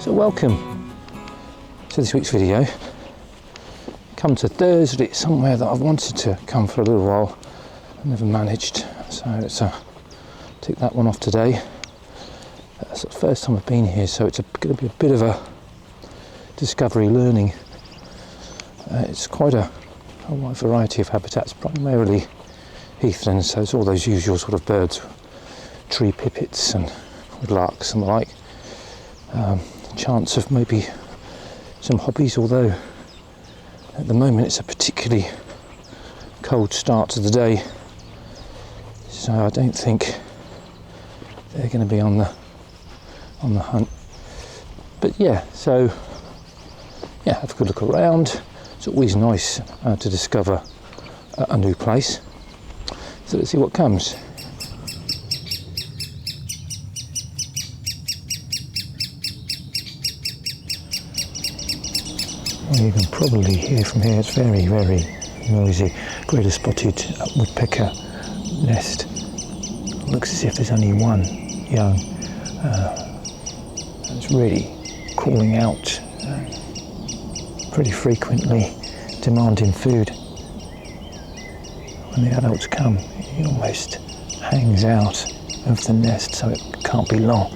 So welcome to this week's video. Come to Thursley, it's somewhere that I've wanted to come for a little while. I've never managed, so let's tick that one off today. It's the first time I've been here, so it's going to be a bit of a discovery learning. It's quite a wide variety of habitats, primarily heathlands, so it's all those usual sort of birds, tree pipits and woodlarks and the like. Chance of maybe some hobbies, although at the moment it's a particularly cold start to the day, so I don't think they're going to be on the hunt. But yeah, so yeah, have a good look around. It's always nice to discover a new place. So let's see what comes. Well, you can probably hear from here, it's very, very noisy. Greater spotted woodpecker nest. Looks as if there's only one young. It's really calling out pretty frequently, demanding food. When the adults come, it almost hangs out of the nest, so it can't be long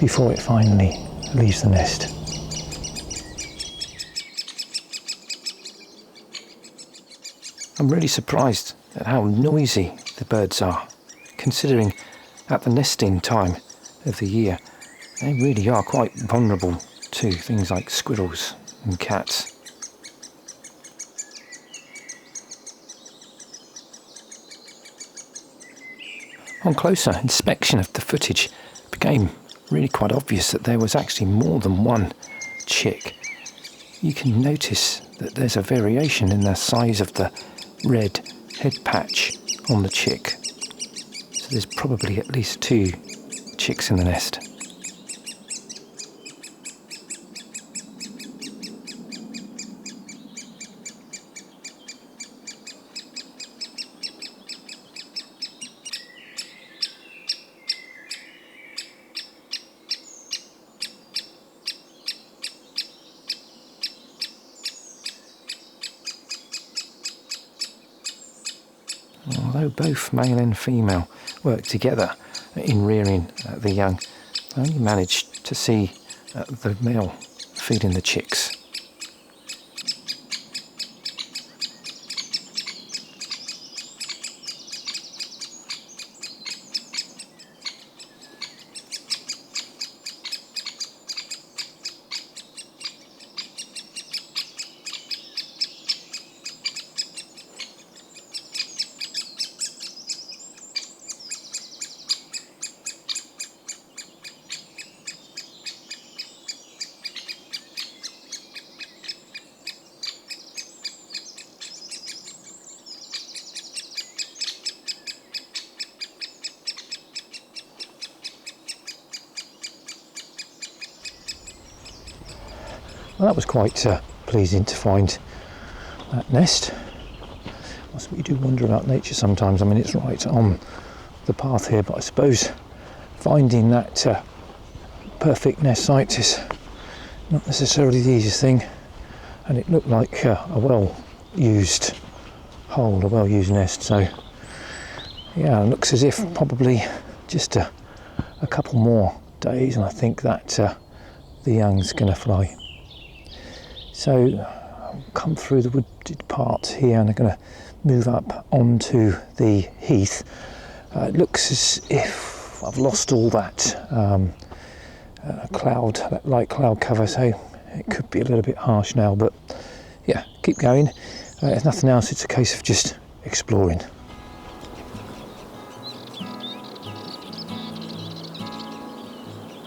before it finally leaves the nest. I'm really surprised at how noisy the birds are, considering at the nesting time of the year, they really are quite vulnerable to things like squirrels and cats. On closer inspection of the footage, it became really quite obvious that there was actually more than one chick. You can notice that there's a variation in the size of the red head patch on the chick. So there's probably at least 2 chicks in the nest. Although both male and female work together in rearing the young, I only managed to see the male feeding the chicks. Well, that was quite pleasing to find that nest. That's what you do wonder about nature sometimes. I mean, it's right on the path here, but I suppose finding that perfect nest site is not necessarily the easiest thing. And it looked like a well-used hole, a well-used nest. So yeah, it looks as if probably just a couple more days, and I think that the young's going to fly. So I'll come through the wooded part here, and I'm going to move up onto the heath. It looks as if I've lost all that light cloud cover, so it could be a little bit harsh now, but yeah, keep going. If nothing else, it's a case of just exploring.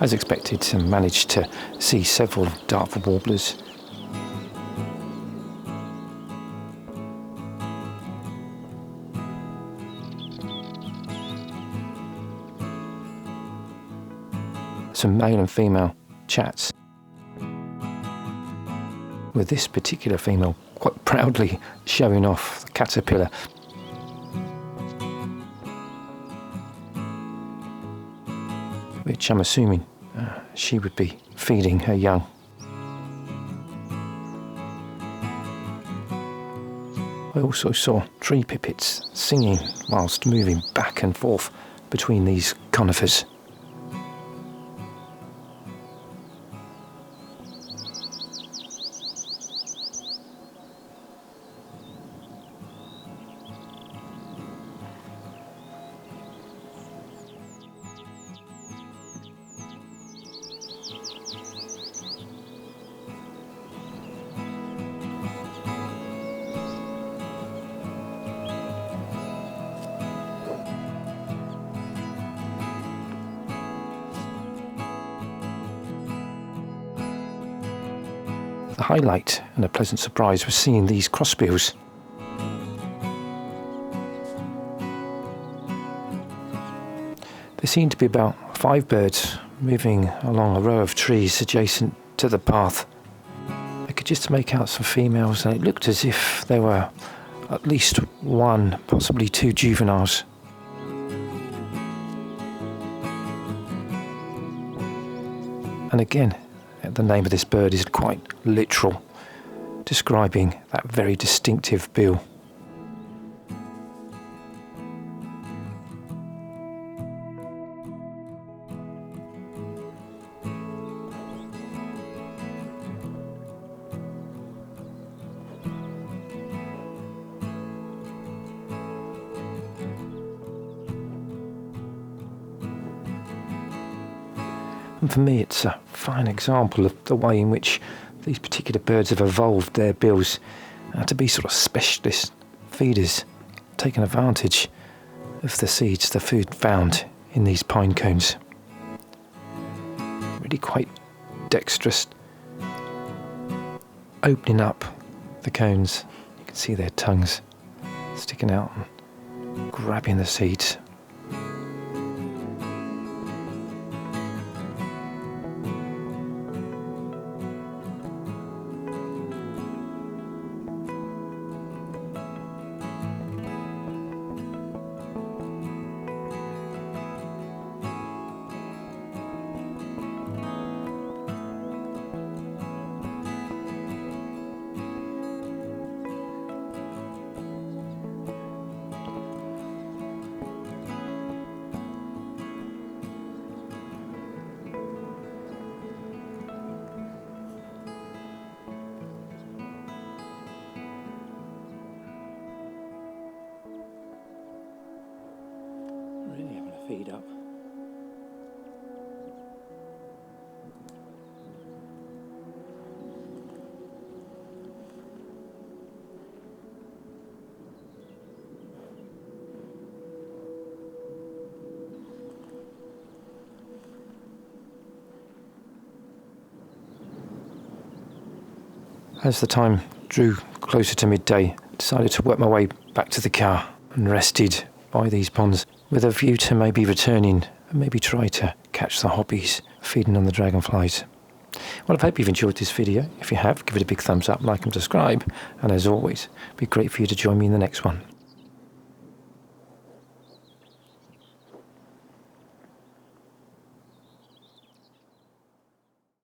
As expected, I managed to see several dartful warblers. Some male and female chats, with this particular female quite proudly showing off the caterpillar. Which I'm assuming she would be feeding her young. I also saw tree pipits singing whilst moving back and forth between these conifers. The highlight and a pleasant surprise was seeing these crossbills. There seemed to be about 5 birds moving along a row of trees adjacent to the path. I could just make out some females, and it looked as if there were at least 1, possibly 2 juveniles. And again, the name of this bird is quite literal, describing that very distinctive bill. And for me, it's a fine example of the way in which these particular birds have evolved their bills to be sort of specialist feeders, taking advantage of the seeds, the food found in these pine cones. Really quite dextrous, opening up the cones. You can see their tongues sticking out and grabbing the seeds. Really having a feed up. As the time drew closer to midday, I decided to work my way back to the car and rested by these ponds with a view to maybe returning and maybe try to catch the hobbies feeding on the dragonflies. Well, I hope you've enjoyed this video. If you have, give it a big thumbs up, like and subscribe. And as always, it'd be great for you to join me in the next one.